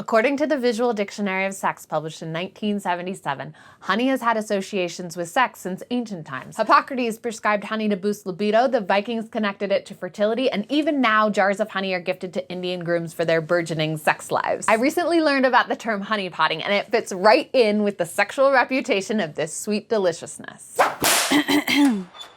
According to the Visual Dictionary of Sex, published in 1977, honey has had associations with sex since ancient times. Hippocrates prescribed honey to boost libido, the Vikings connected it to fertility, and even now jars of honey are gifted to Indian grooms for their burgeoning sex lives. I recently learned about the term honeypotting, and it fits right in with the sexual reputation of this sweet deliciousness.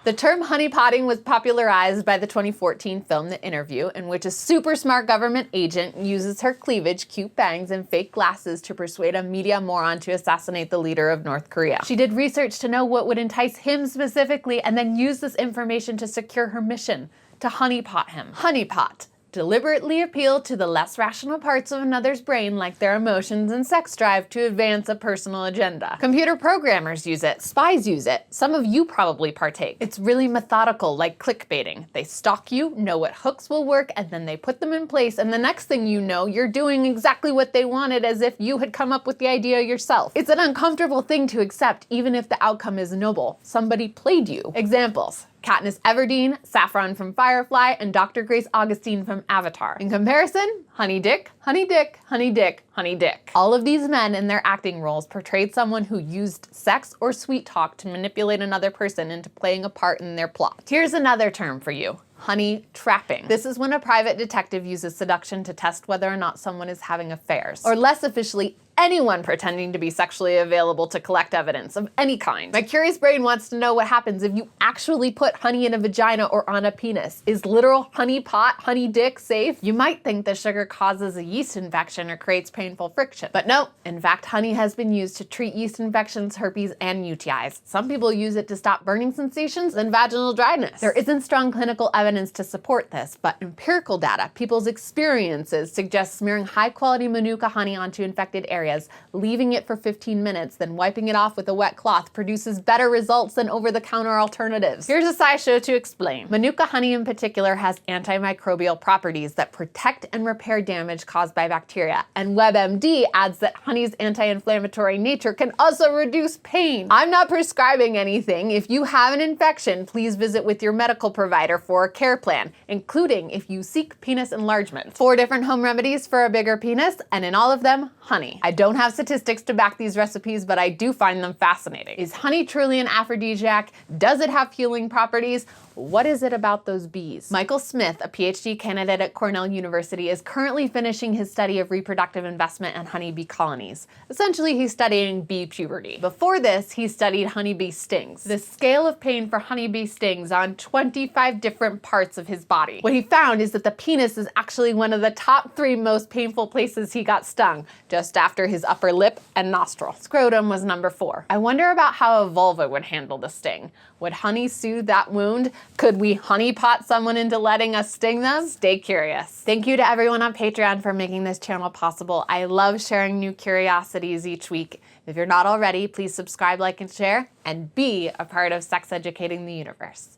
The term honeypotting was popularized by the 2014 film The Interview, in which a super smart government agent uses her cleavage, cute bangs, and fake glasses to persuade a media moron to assassinate the leader of North Korea. She did research to know what would entice him specifically, and then used this information to secure her mission, to honeypot him. Honeypot. Deliberately appeal to the less rational parts of another's brain, like their emotions and sex drive, to advance a personal agenda. Computer programmers use it, spies use it, some of you probably partake. It's really methodical, like clickbaiting. They stalk you, know what hooks will work, and then they put them in place, and the next thing you know, you're doing exactly what they wanted, as if you had come up with the idea yourself. It's an uncomfortable thing to accept, even if the outcome is noble. Somebody played you. Examples: Katniss Everdeen, Saffron from Firefly, and Dr. Grace Augustine from Avatar. In comparison, Honey Dick, Honey Dick, Honey Dick, Honey Dick. All of these men in their acting roles portrayed someone who used sex or sweet talk to manipulate another person into playing a part in their plot. Here's another term for you: honey trapping. This is when a private detective uses seduction to test whether or not someone is having affairs. Or less officially, anyone pretending to be sexually available to collect evidence of any kind. My curious brain wants to know what happens if you actually put honey in a vagina or on a penis. Is literal honey pot, honey dick safe? You might think the sugar causes a yeast infection or creates painful friction. But no, in fact, honey has been used to treat yeast infections, herpes, and UTIs. Some people use it to stop burning sensations and vaginal dryness. There isn't strong clinical evidence to support this, but empirical data, people's experiences, suggest smearing high-quality Manuka honey onto infected areas, leaving it for 15 minutes, then wiping it off with a wet cloth produces better results than over-the-counter alternatives. Here's a SciShow to explain. Manuka honey in particular has antimicrobial properties that protect and repair damage caused by bacteria, and WebMD adds that honey's anti-inflammatory nature can also reduce pain. I'm not prescribing anything. If you have an infection, please visit with your medical provider for a care plan, including if you seek penis enlargement. 4 different home remedies for a bigger penis, and in all of them, honey. I don't have statistics to back these recipes, but I do find them fascinating. Is honey truly an aphrodisiac? Does it have healing properties? What is it about those bees? Michael Smith, a PhD candidate at Cornell University, is currently finishing his study of reproductive investment and honeybee colonies. Essentially, he's studying bee puberty. Before this, he studied honeybee stings. The scale of pain for honeybee stings on 25 different parts of his body. What he found is that the penis is actually one of the top 3 most painful places he got stung, just after his upper lip and nostril. Scrotum was number 4. I wonder about how a vulva would handle the sting. Would honey soothe that wound? Could we honeypot someone into letting us sting them? Stay curious. Thank you to everyone on Patreon for making this channel possible. I love sharing new curiosities each week. If you're not already, please subscribe, like, and share, and be a part of sex educating the universe.